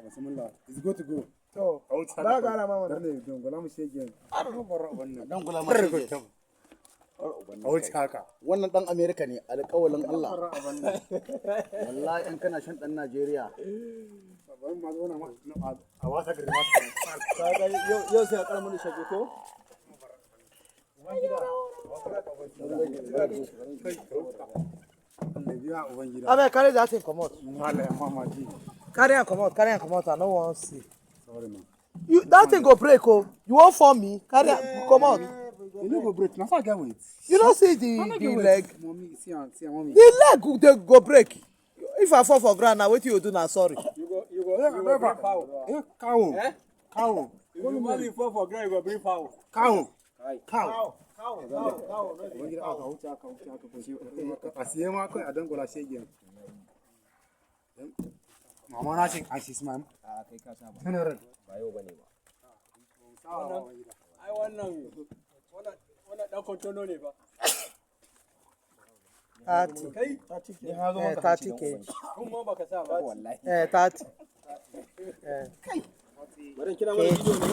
bismillah is good to go to ba ga alama wannan ne don gola mu shege dan gula ma shege a wuce haka wannan dan America ne alƙawalin Allah wallahi in kana shan dan Najeriya bari ma zo na a wata gari kaga yau sai a karmu shege ko Abe carry that thing comot. Carry am comot, I no wan see. Sorry man. That thing go break oh. You wan form me? Carry am comot. You no go break. Na so I get weight. You no see the leg? Mommy, see mommy. The leg dey go break. If I fall for ground now, wetin you do na sorry. You go bring foul. Cow. Cow. If you want me fall for ground, you go bring foul. Cow. Asiye ma kai a dangola shege. Mama na cin ashi smam. A kai ka saba. General. Ba yau bane ba. Ai wannan dan kontono ne ba. 30. Kai 30 kg. kuma baka sa ba wallahi. 30. Bari kira mana video ne.